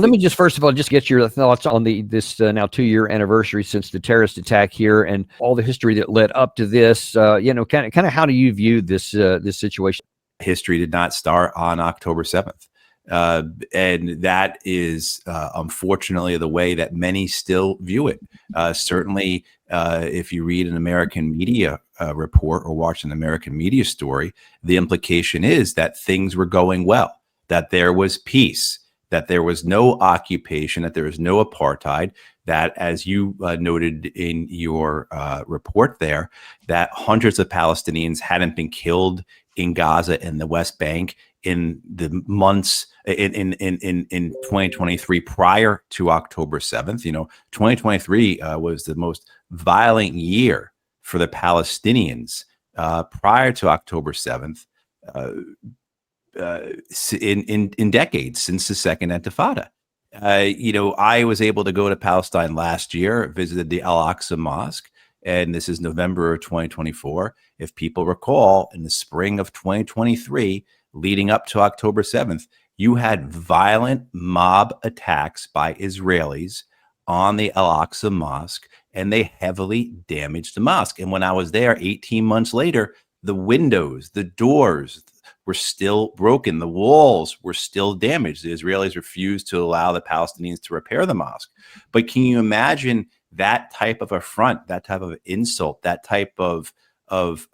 Let me just first of all just get your thoughts on this now 2-year anniversary since the terrorist attack here and all the history that led up to this. Kind of how do you view this this situation? History did not start on October 7th. And that is unfortunately the way that many still view it. Certainly, if you read an American media report or watch an American media story, the implication is that things were going well, that there was peace, that there was no occupation, that there was no apartheid, that, as you noted in your report there, that hundreds of Palestinians hadn't been killed in Gaza and the West Bank in the months in 2023 prior to October 7th. 2023 was the most violent year for the Palestinians prior to October 7th in decades, since the Second Intifada. I was able to go to Palestine last year, visited the Al-Aqsa Mosque, and this is November of 2024. If people recall, in the spring of 2023, leading up to October 7th, you had violent mob attacks by Israelis on the Al-Aqsa Mosque, and they heavily damaged the mosque. And when I was there 18 months later, the windows, the doors were still broken. The walls were still damaged. The Israelis refused to allow the Palestinians to repair the mosque. But can you imagine that type of affront, that type of insult, that type of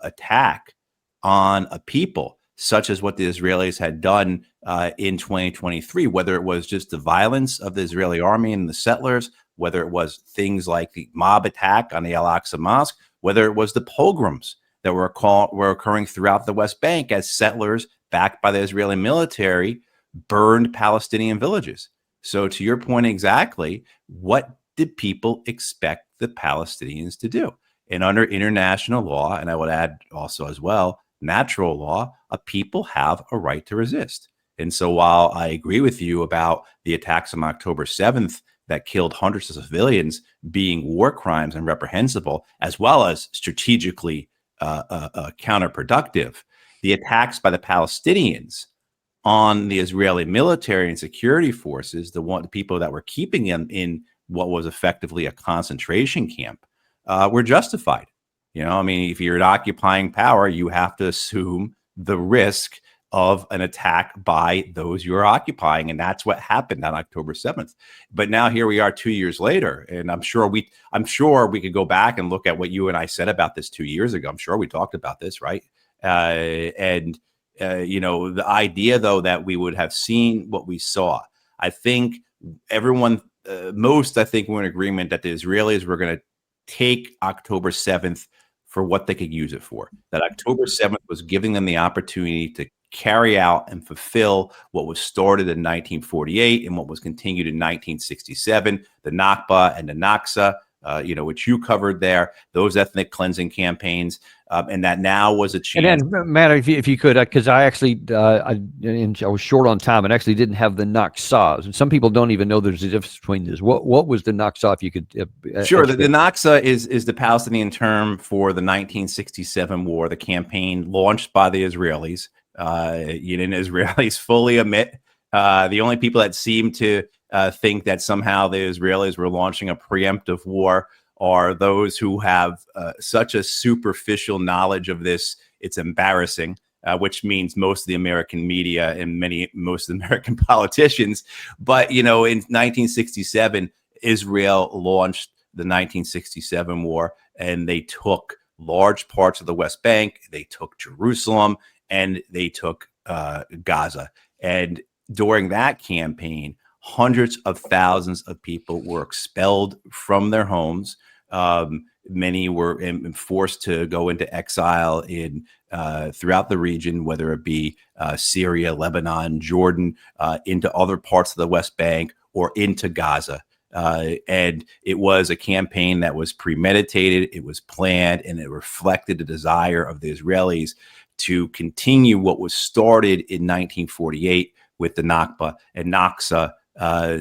attack on a people, such as what the Israelis had done in 2023, whether it was just the violence of the Israeli army and the settlers, whether it was things like the mob attack on the Al-Aqsa Mosque, whether it was the pogroms that were occurring throughout the West Bank as settlers backed by the Israeli military burned Palestinian villages. So to your point exactly, what did people expect the Palestinians to do? And under international law, and I would add also as well, natural law, a people have a right to resist. And so while I agree with you about the attacks on October 7th that killed hundreds of civilians being war crimes and reprehensible, as well as strategically counterproductive, the attacks by the Palestinians on the Israeli military and security forces, the people that were keeping them in what was effectively a concentration camp, were justified. If you're an occupying power, you have to assume the risk of an attack by those you're occupying. And that's what happened on October 7th. But now here we are 2 years later, and I'm sure we could go back and look at what you and I said about this 2 years ago. I'm sure we talked about this, right? The idea, though, that we would have seen what we saw, I think everyone, I think we're in agreement that the Israelis were going to take October 7th for what they could use it for. That October 7th was giving them the opportunity to carry out and fulfill what was started in 1948 and what was continued in 1967, the Nakba and the Naksa, which you covered there, those ethnic cleansing campaigns, and that now was a chance. And then, Matt, if you could, because I actually, I was short on time and actually didn't have the Naksa. And some people don't even know there's a difference between this. What was the Naksa, if you could? Sure. The Naksa is the Palestinian term for the 1967 war, the campaign launched by the Israelis. Israelis fully admit. The only people that seem to think that somehow the Israelis were launching a preemptive war are those who have such a superficial knowledge of this. It's embarrassing, which means most of the American media and most of the American politicians. But, in 1967, Israel launched the 1967 war, and they took large parts of the West Bank. They took Jerusalem, and they took Gaza. And during that campaign, hundreds of thousands of people were expelled from their homes. Many were forced to go into exile throughout the region, whether it be Syria, Lebanon, Jordan, into other parts of the West Bank or into Gaza. And it was a campaign that was premeditated, it was planned, and it reflected the desire of the Israelis to continue what was started in 1948 with the Nakba. And Naksa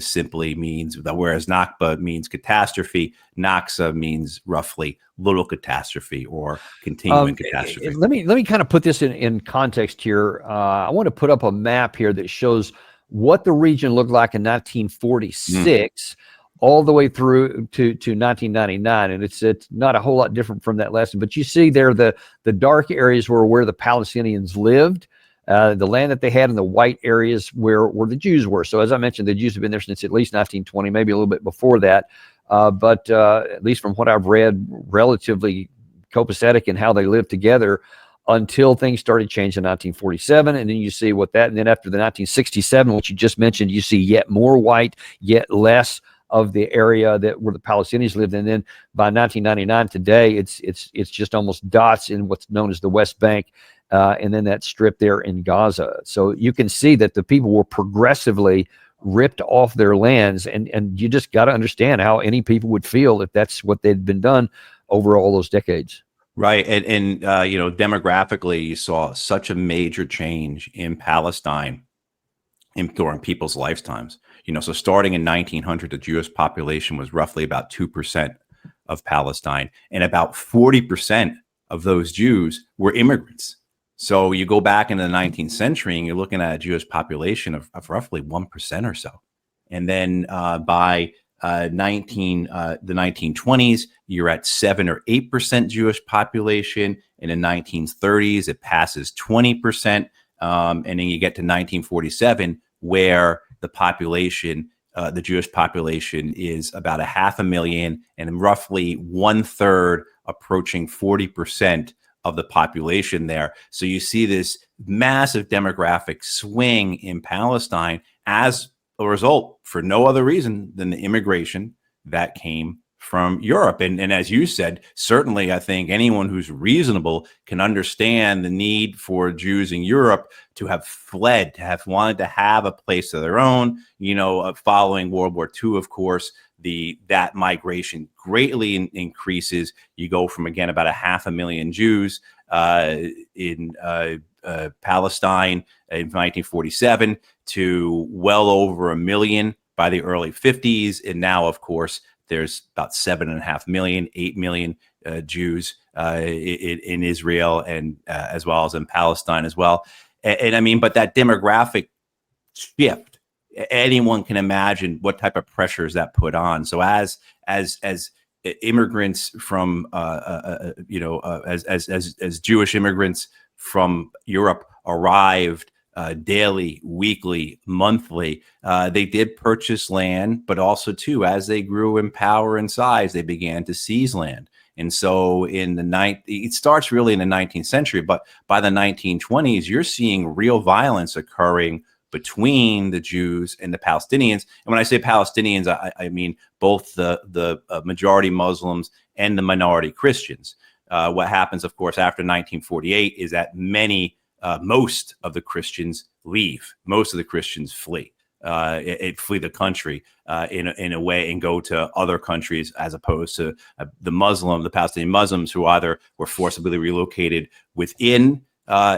simply means, whereas Nakba means catastrophe, Naksa means roughly little catastrophe or continuing catastrophe. Let me kind of put this in context here. I want to put up a map here that shows what the region looked like in 1946 all the way through to 1999. And it's not a whole lot different from that lesson. But you see there the dark areas were where the Palestinians lived. The land that they had in the white areas where the Jews were. So as I mentioned, the Jews have been there since at least 1920, maybe a little bit before that. But at least from what I've read, relatively copacetic in how they lived together until things started changing in 1947. And then you see what that, and then after the 1967, which you just mentioned, you see yet more white, yet less of the area that where the Palestinians lived. And then by 1999 today, it's just almost dots in what's known as the West Bank. And then that strip there in Gaza. So you can see that the people were progressively ripped off their lands. And you just got to understand how any people would feel if that's what they'd been done over all those decades. Right. And you know, demographically, you saw such a major change in Palestine during people's lifetimes. You know, so starting in 1900, the Jewish population was roughly about 2% of Palestine, and about 40% of those Jews were immigrants. So you go back into the 19th century and you're looking at a Jewish population of roughly 1% or so. And then by the 1920s, you're at 7 or 8% Jewish population. In the 1930s, it passes 20%. And then you get to 1947, where the population, the Jewish population is about 500,000, and roughly 1/3 approaching 40% of the population there. So you see this massive demographic swing in Palestine as a result, for no other reason than the immigration that came from Europe. And as you said, certainly I think anyone who's reasonable can understand the need for Jews in Europe to have fled, to have wanted to have a place of their own. You know, following World War II, of course, that migration greatly increases. You go from, again, about 500,000 Jews in Palestine in 1947 to well over 1 million by the early 50s. And now, of course, there's about 7.5 million, 8 million Jews in Israel, and as well as in Palestine as well. And I mean, but that demographic shift, anyone can imagine what type of pressures that put on. So as immigrants from as Jewish immigrants from Europe arrived daily, weekly, monthly, they did purchase land, but also too, as they grew in power and size, they began to seize land. And so it starts really in the 19th century, but by the 1920s, you're seeing real violence occurring between the Jews and the Palestinians. And when I say Palestinians, I mean both the majority Muslims and the minority Christians. What happens, of course, after 1948 is that most of the Christians leave. Most of the Christians flee. Flee the country in a way and go to other countries, as opposed to the Palestinian Muslims, who either were forcibly relocated within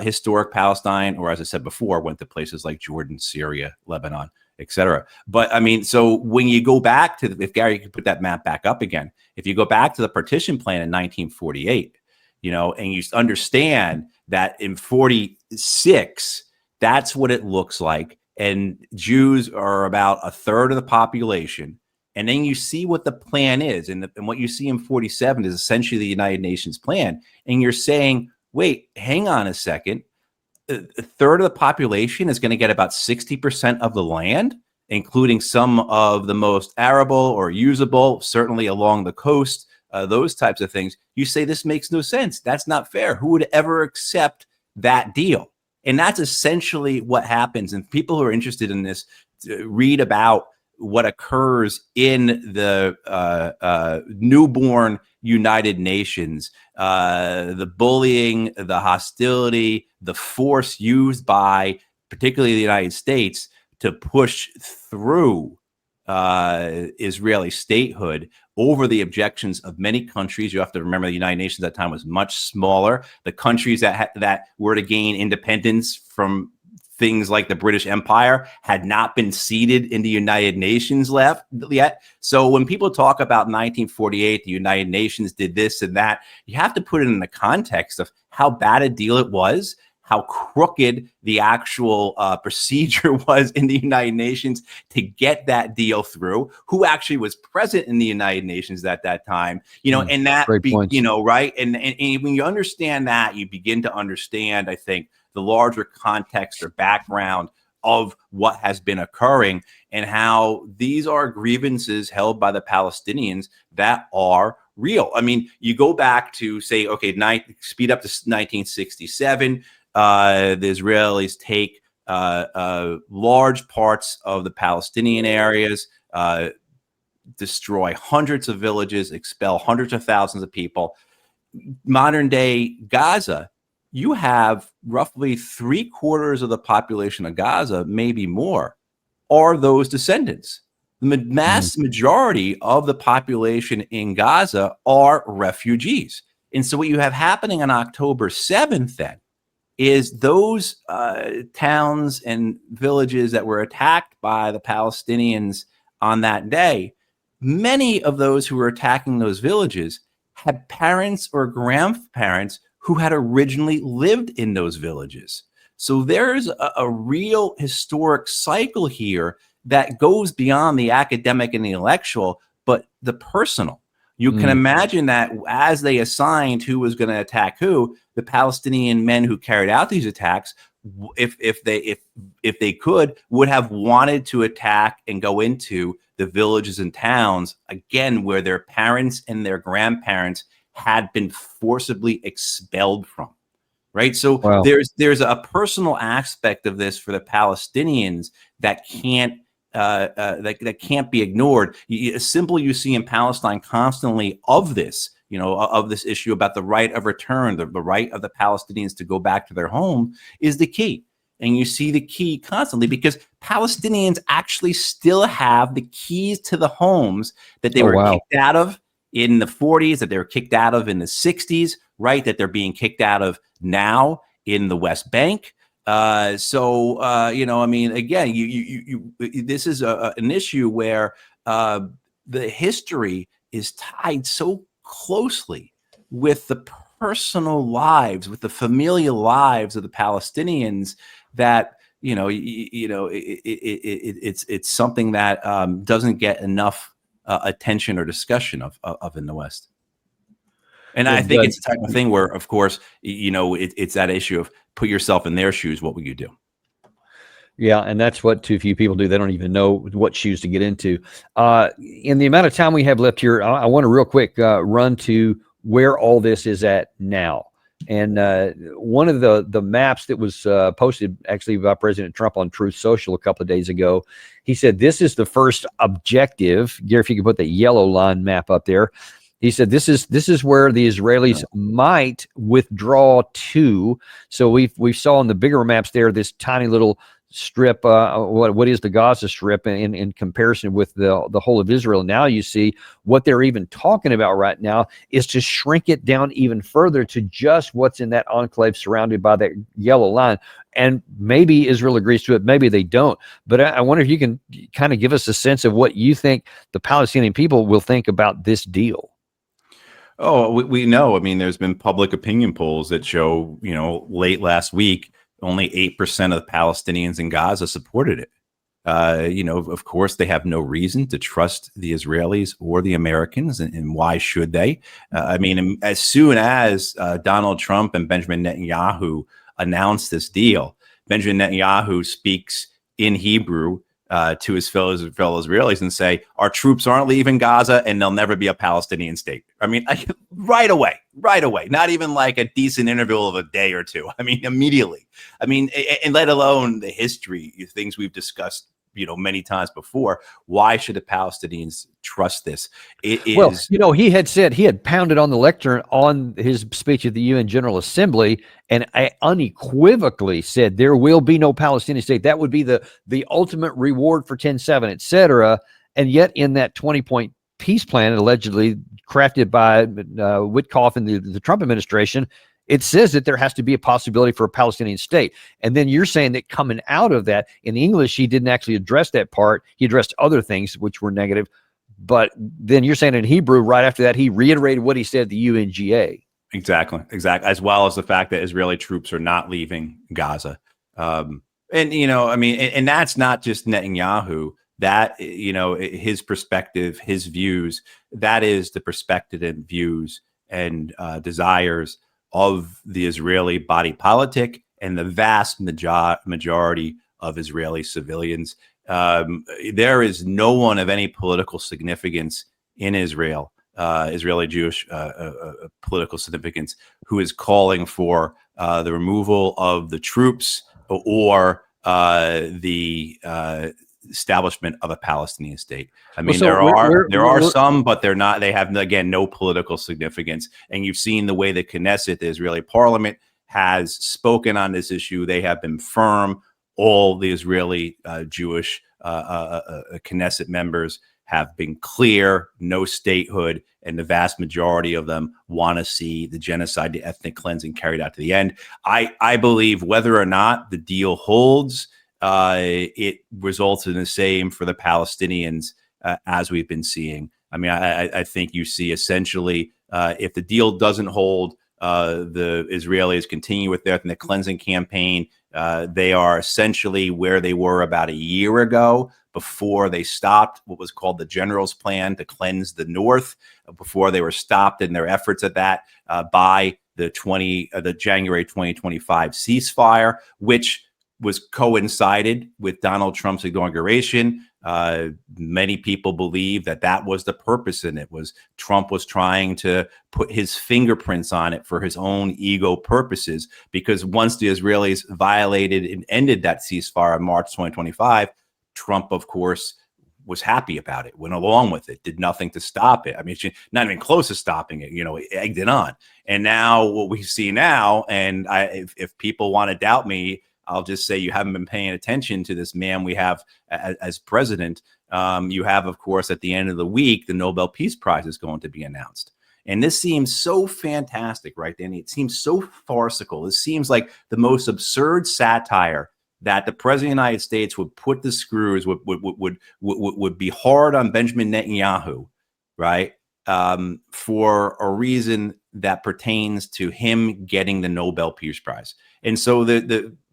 historic Palestine, or, as I said before, went to places like Jordan, Syria, Lebanon, etc. But I mean, so when you go back to, if Gary could put that map back up again, if you go back to the partition plan in 1948, you know, and you understand that in 46, that's what it looks like. And Jews are about 1/3 of the population. And then you see what the plan is. And what you see in 47 is essentially the United Nations plan. And you're saying, wait, hang on a second. 1/3 of the population is going to get about 60% of the land, including some of the most arable or usable, certainly along the coast, those types of things. You say this makes no sense. That's not fair. Who would ever accept that deal? And that's essentially what happens. And people who are interested in this, read about what occurs in the newborn United Nations, the bullying, the hostility, the force used by particularly the United States to push through Israeli statehood over the objections of many countries. You have to remember the United Nations at that time was much smaller. The countries that were to gain independence from things like the British Empire had not been seated in the United Nations yet. So when people talk about 1948, the United Nations did this and that, you have to put it in the context of how bad a deal it was, how crooked the actual procedure was in the United Nations to get that deal through, who actually was present in the United Nations at that time, and that, right. And when you understand that, you begin to understand, I think, the larger context or background of what has been occurring and how these are grievances held by the Palestinians that are real. I mean, you go back to say, okay, speed up to 1967. The Israelis take large parts of the Palestinian areas, destroy hundreds of villages, expel hundreds of thousands of people. Modern day Gaza, you have roughly 3/4 of the population of Gaza, maybe more, are those descendants. The mass majority of the population in Gaza are refugees. And so what you have happening on October 7th then is those towns and villages that were attacked by the Palestinians on that day, many of those who were attacking those villages had parents or grandparents who had originally lived in those villages. So there's a real historic cycle here that goes beyond the academic and the intellectual, but the personal. You can imagine that as they assigned who was going to attack who, the Palestinian men who carried out these attacks, if they could, would have wanted to attack and go into the villages and towns, again, where their parents and their grandparents had been forcibly expelled from, right? So there's a personal aspect of this for the Palestinians that can't that can't be ignored. A symbol you see in Palestine constantly of this, of this issue about the right of return, the right of the Palestinians to go back to their home, is the key. And you see the key constantly because Palestinians actually still have the keys to the homes that they were kicked out of in the 40s, that they were kicked out of in the 60s, right? That they're being kicked out of now in the West Bank. I mean, again, this is an issue where the history is tied so closely with the personal lives, with the familial lives of the Palestinians that it's something that doesn't get enough attention or discussion of in the West. And I think it's the type of thing where, of course, it's that issue of put yourself in their shoes. What would you do? Yeah, and that's what too few people do. They don't even know what shoes to get into. In the amount of time we have left here, I want to real quick run to where all this is at now. And one of the maps that was posted actually by President Trump on Truth Social a couple of days ago, he said this is the first objective. Gary, if you could put that yellow line map up there. He said this is where the Israelis might withdraw to. So we saw on the bigger maps there this tiny little strip, what is the Gaza Strip in comparison with the whole of Israel. Now you see what they're even talking about right now is to shrink it down even further to just what's in that enclave surrounded by that yellow line. And maybe Israel agrees to it, maybe they don't. But I wonder if you can kind of give us a sense of what you think the Palestinian people will think about this deal. Oh, we know. I mean, there's been public opinion polls that show, late last week, only 8% of the Palestinians in Gaza supported it. Of course, they have no reason to trust the Israelis or the Americans, and why should they? I mean, as soon as Donald Trump and Benjamin Netanyahu announced this deal, Benjamin Netanyahu speaks in Hebrew to his fellow Israelis and say, our troops aren't leaving Gaza and there'll never be a Palestinian state. I mean, right away, not even like a decent interval of a day or two. I mean, immediately. I mean, and let alone the history, things we've discussed, many times before. Why should the Palestinians trust this? Well, he had said, he had pounded on the lectern on his speech at the UN General Assembly, and I unequivocally said there will be no Palestinian state. That would be the ultimate reward for 10-7, et cetera. And yet in that 20-point peace plan, allegedly crafted by Witkoff and the Trump administration, it says that there has to be a possibility for a Palestinian state. And then you're saying that coming out of that, in English, he didn't actually address that part. He addressed other things which were negative. But then you're saying in Hebrew, right after that, he reiterated what he said at the UNGA. Exactly. As well as the fact that Israeli troops are not leaving Gaza. And, you know, I mean, and that's not just Netanyahu. That, you know, his perspective, his views, that is the perspective and views and desires of the Israeli body politic and the vast majority of Israeli civilians. There is no one of any political significance in Israel, Israeli Jewish political significance, who is calling for the removal of the troops or the establishment of a Palestinian state. I mean, so there are some, but they're not. They have, again, no political significance. And you've seen the way the Knesset, the Israeli Parliament, has spoken on this issue. They have been firm. All the Israeli Jewish Knesset members have been clear, no statehood, and the vast majority of them want to see the genocide, the ethnic cleansing carried out to the end. I believe whether or not the deal holds, it results in the same for the Palestinians as we've been seeing. I mean, I think you see essentially if the deal doesn't hold, the Israelis continue with their ethnic cleansing campaign. They are essentially where they were about a year ago, before they stopped what was called the General's Plan to cleanse the North, before they were stopped in their efforts at that by the January 2025 ceasefire, which was coincided with Donald Trump's inauguration. Many people believe that that was the purpose in it. Was Trump was trying to put his fingerprints on it for his own ego purposes, because once the Israelis violated and ended that ceasefire in March 2025, Trump, of course, was happy about it, went along with it, did nothing to stop it. I mean, not even close to stopping it, you know, egged it on. And now what we see now, and if people want to doubt me, I'll just say you haven't been paying attention to this man we have as president. You have, of course, at the end of the week, the Nobel Peace Prize is going to be announced. And this seems so fantastic, right, Danny? It seems so farcical. It seems like the most absurd satire that the president of the United States would put the screws, would be hard on Benjamin Netanyahu, right, for a reason that pertains to him getting the Nobel Peace Prize. And so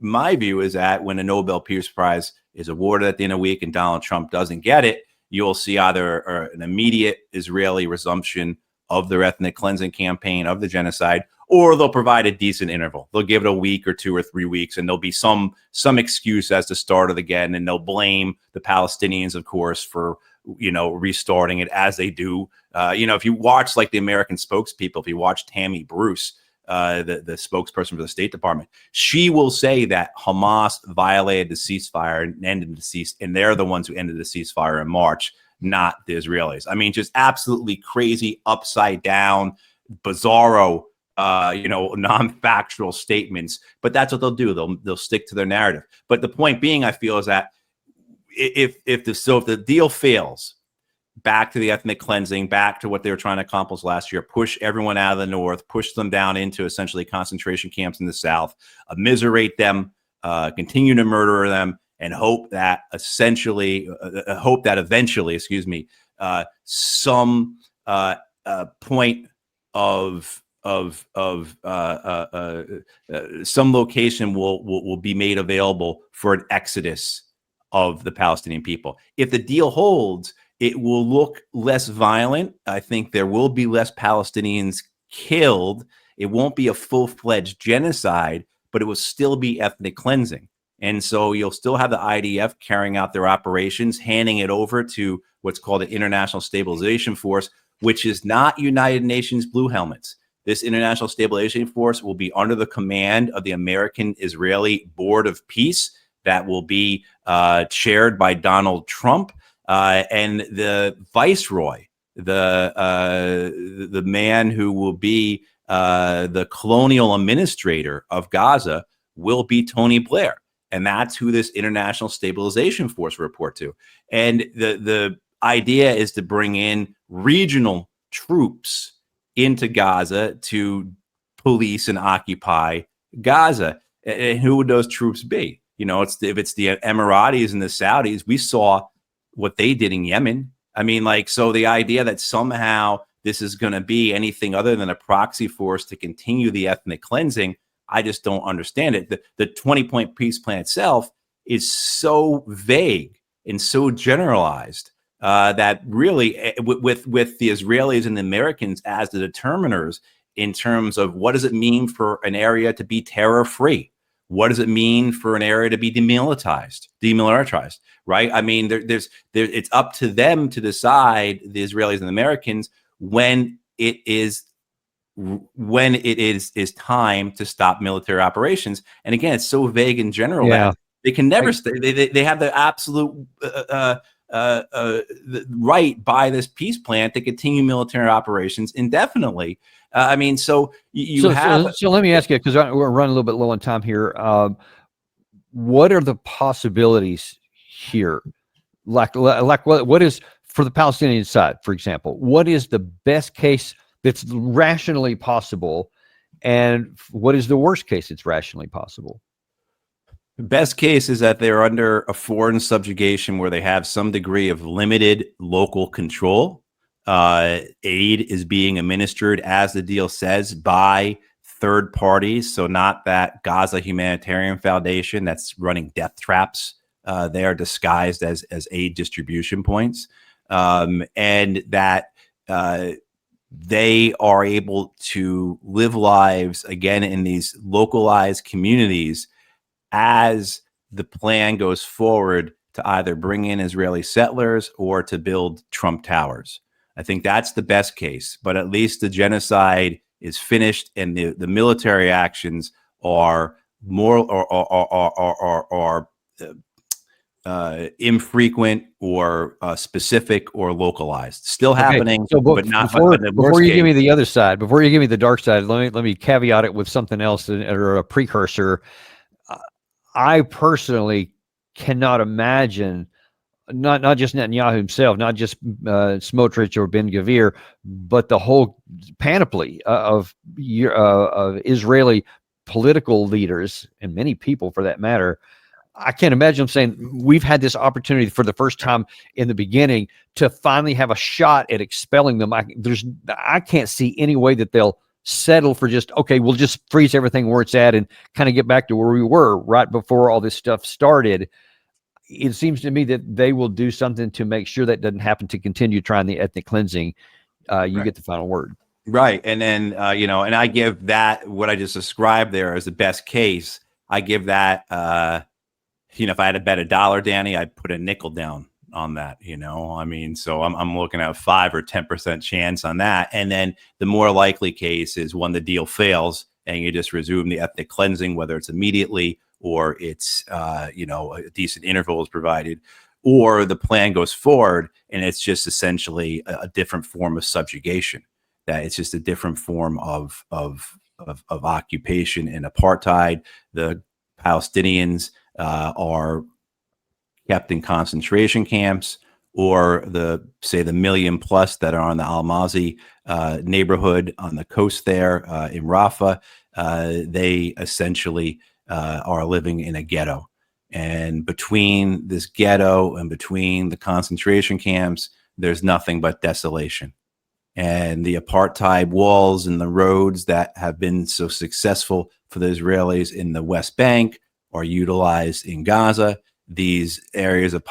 my view is that when a Nobel Peace Prize is awarded at the end of the week and Donald Trump doesn't get it, you'll see either an immediate Israeli resumption of their ethnic cleansing campaign, of the genocide, or they'll provide a decent interval. They'll give it a week or 2 or 3 weeks, and there'll be some excuse as to start it again, and they'll blame the Palestinians, of course, for, you know, restarting it, as they do. You know, if you watch like the American spokespeople, if you watch Tammy Bruce, the spokesperson for the State Department, she will say that Hamas violated the ceasefire and ended the cease, and they're the ones who ended the ceasefire in March, not the Israelis. I mean, just absolutely crazy, upside down, bizarro, you know, non-factual statements. But that's what they'll do. They'll stick to their narrative. But the point being, I feel, is that if the deal fails, back to the ethnic cleansing, back to what they were trying to accomplish last year, push everyone out of the North, push them down into essentially concentration camps in the South, immiserate them, continue to murder them, and hope that eventually, some point of some location will be made available for an exodus of the Palestinian people. If the deal holds, it will look less violent. I think there will be less Palestinians killed. It won't be a full-fledged genocide, but it will still be ethnic cleansing. And so you'll still have the IDF carrying out their operations, handing it over to what's called an International Stabilization Force, which is not United Nations Blue Helmets. This International Stabilization Force will be under the command of the American-Israeli Board of Peace that will be chaired by Donald Trump. And the viceroy, the man who will be the colonial administrator of Gaza, will be Tony Blair. And that's who this International Stabilization Force will report to. And the idea is to bring in regional troops into Gaza to police and occupy Gaza. And who would those troops be? You know, if it's the Emiratis and the Saudis, we saw what they did in Yemen. I mean, like, so the idea that somehow this is going to be anything other than a proxy force to continue the ethnic cleansing, I just don't understand it. The 20-point peace plan itself is so vague and so generalized that really, with the Israelis and the Americans as the determiners in terms of what does it mean for an area to be terror-free? What does it mean for an area to be demilitarized, right? I mean, it's up to them to decide, the Israelis and the Americans, when it is time to stop military operations. And again, it's so vague in general that they can never they have the absolute the right by this peace plan to continue military operations indefinitely. I mean, so let me ask you, because we're running a little bit low on time here. What are the possibilities here? Like what is, for the Palestinian side, for example, what is the best case that's rationally possible, and what is the worst case that's rationally possible? The best case is that they're under a foreign subjugation where they have some degree of limited local control. Aid is being administered, as the deal says, by third parties. So not that Gaza Humanitarian Foundation that's running death traps. They are disguised as aid distribution points. And that they are able to live lives, again, in these localized communities as the plan goes forward to either bring in Israeli settlers or to build Trump towers. I think that's the best case, but at least the genocide is finished and the military actions are more infrequent or specific or localized. Still happening, so but not. Before you give me the other side, before you give me the dark side, let me caveat it with something else or a precursor. I personally cannot imagine, not just Netanyahu himself, not just Smotrich or Ben-Gvir, but the whole panoply of Israeli political leaders, and many people for that matter. I can't imagine them saying, we've had this opportunity for the first time in the beginning to finally have a shot at expelling them. I can't see any way that they'll settle for just, okay, we'll just freeze everything where it's at and kind of get back to where we were right before all this stuff started. It seems to me that they will do something to make sure that doesn't happen, to continue trying the ethnic cleansing. You get the final word. Right. And then, and I give that, what I just described there as the best case, I give that, if I had to bet $1, Danny, I'd put a nickel down on that, I mean, so I'm looking at a 5 or 10% chance on that. And then the more likely case is when the deal fails and you just resume the ethnic cleansing, whether it's immediately or it's, a decent interval is provided, or the plan goes forward and it's just essentially a different form of subjugation, that it's just a different form of occupation and apartheid. The Palestinians are kept in concentration camps, or the million plus that are on the Al-Mazi neighborhood on the coast there in Rafah, they essentially are living in a ghetto. And between this ghetto and between the concentration camps, there's nothing but desolation. And the apartheid walls and the roads that have been so successful for the Israelis in the West Bank are utilized in Gaza. These areas of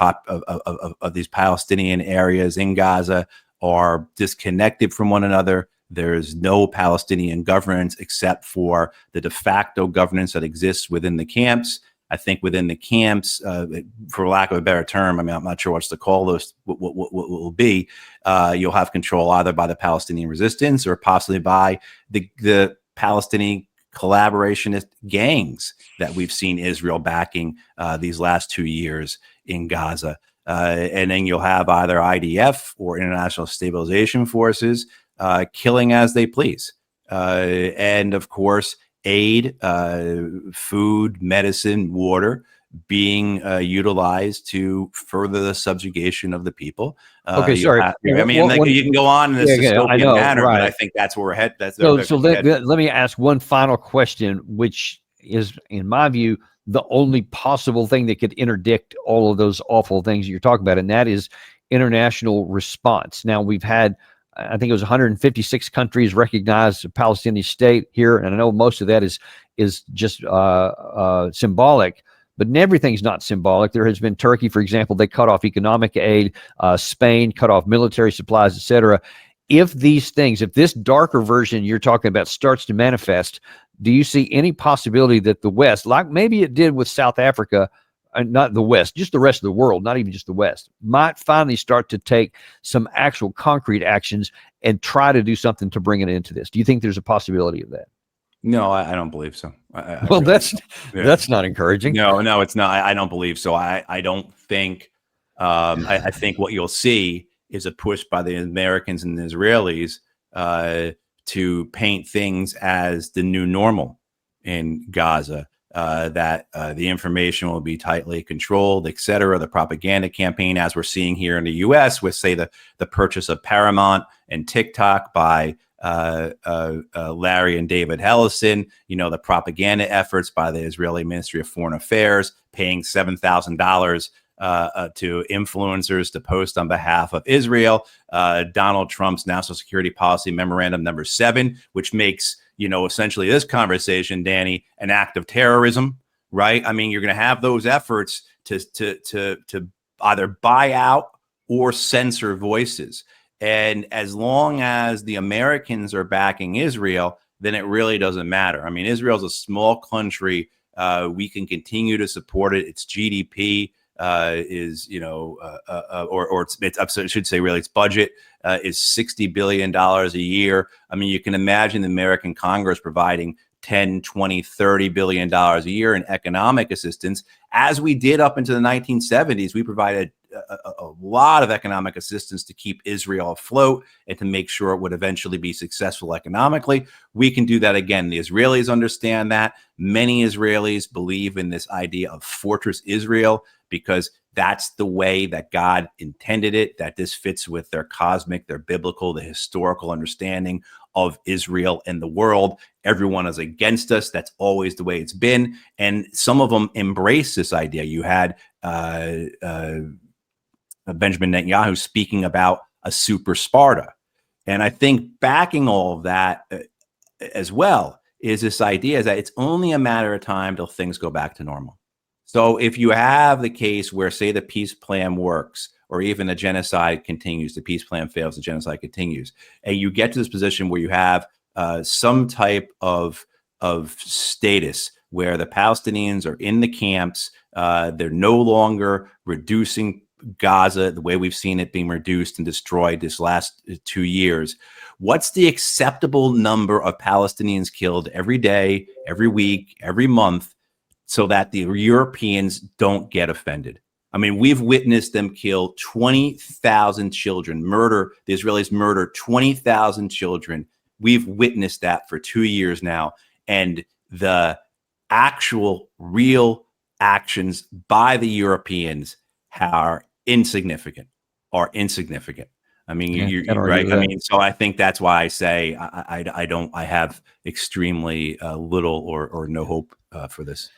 these Palestinian areas in Gaza are disconnected from one another. There's no Palestinian governance except for the de facto governance that exists within the camps. I think within the camps, for lack of a better term, I mean, I'm not sure what to call those, what will be, you'll have control either by the Palestinian resistance or possibly by the Palestinian collaborationist gangs that we've seen Israel backing these last 2 years in Gaza. And then you'll have either IDF or International Stabilization Forces killing as they please. And of course, aid, food, medicine, water being utilized to further the subjugation of the people. Okay, sorry. You can go on in this dystopian manner, right. But I think that's where we're headed. Let me ask one final question, which is, in my view, the only possible thing that could interdict all of those awful things you're talking about, and that is international response. Now, we've had I think it was 156 countries recognized a Palestinian state here, and I know most of that is just symbolic. But everything's not symbolic. There has been Turkey, for example, they cut off economic aid. Spain cut off military supplies, etc. If these things, if this darker version you're talking about starts to manifest, do you see any possibility that the West, like maybe it did with South Africa, not the West, just the rest of the world, not even just the West, might finally start to take some actual concrete actions and try to do something to bring it into this? Do you think there's a possibility of that? No, I don't believe so. Well, that's not encouraging. No, it's not. I don't believe so. I don't think. I think what you'll see is a push by the Americans and the Israelis to paint things as the new normal in Gaza. That the information will be tightly controlled, et cetera. The propaganda campaign, as we're seeing here in the U.S., with say the purchase of Paramount and TikTok by Larry and David Ellison, the propaganda efforts by the Israeli Ministry of Foreign Affairs, paying $7,000 to influencers to post on behalf of Israel. Donald Trump's National Security Policy Memorandum number 7, which makes essentially this conversation, Danny, an act of terrorism, right? I mean, you're going to have those efforts to either buy out or censor voices. And as long as the Americans are backing Israel, then it really doesn't matter. I mean, Israel's a small country. We can continue to support it. Its GDP is, I should say, really, its budget is $60 billion a year. I mean, you can imagine the American Congress providing 10, 20, $30 billion a year in economic assistance. As we did up into the 1970s, we provided a lot of economic assistance to keep Israel afloat and to make sure it would eventually be successful economically. We can do that again. The Israelis understand that. Many Israelis believe in this idea of Fortress Israel because that's the way that God intended it, that this fits with their cosmic, their biblical, the historical understanding of Israel and the world. Everyone is against us. That's always the way it's been. And some of them embrace this idea. You had Benjamin Netanyahu speaking about a super Sparta. And I think backing all of that as well is this idea that it's only a matter of time till things go back to normal. So if you have the case where, say, the peace plan works, or even the genocide continues, the peace plan fails, the genocide continues, and you get to this position where you have some type of status where the Palestinians are in the camps, they're no longer reducing Gaza the way we've seen it being reduced and destroyed this last 2 years. What's the acceptable number of Palestinians killed every day, every week, every month, so that the Europeans don't get offended? I mean, we've witnessed them kill 20,000 children, the Israelis murder 20,000 children. We've witnessed that for 2 years now. And the actual real actions by the Europeans are insignificant. I mean, you're right. I mean, so I think that's why I say I have extremely little or no hope for this.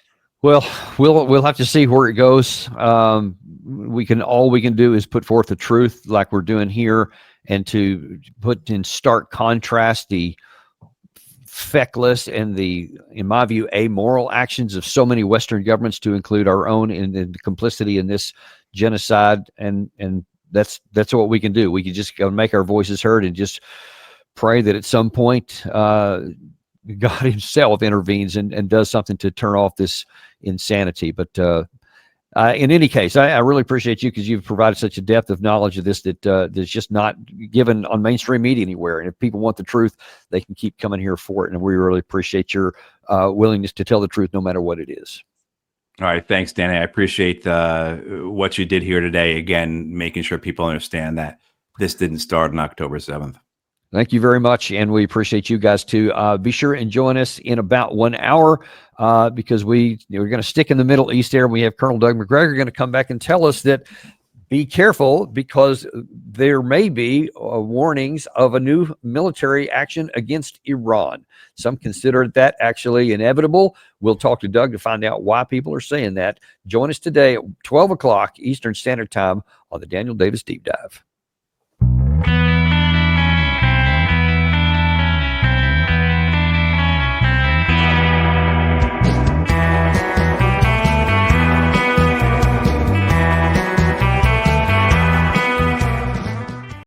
Well, we'll have to see where it goes. All we can do is put forth the truth like we're doing here, and to put in stark contrast the feckless and in my view, amoral actions of so many Western governments, to include our own, in the complicity in this genocide. And that's what we can do. We can just go make our voices heard and just pray that at some point God himself intervenes and does something to turn off this insanity. But in any case, I really appreciate you, because you've provided such a depth of knowledge of this that's just not given on mainstream media anywhere. And if people want the truth, they can keep coming here for it. And we really appreciate your willingness to tell the truth no matter what it is. All right. Thanks, Danny. I appreciate what you did here today. Again, making sure people understand that this didn't start on October 7th. Thank you very much, and we appreciate you guys too. Be sure and join us in about 1 hour because we're going to stick in the Middle East here. We have Colonel Doug McGregor going to come back and tell us that be careful, because there may be warnings of a new military action against Iran. Some consider that actually inevitable. We'll talk to Doug to find out why people are saying that. Join us today at 12 o'clock Eastern Standard Time on the Daniel Davis Deep Dive.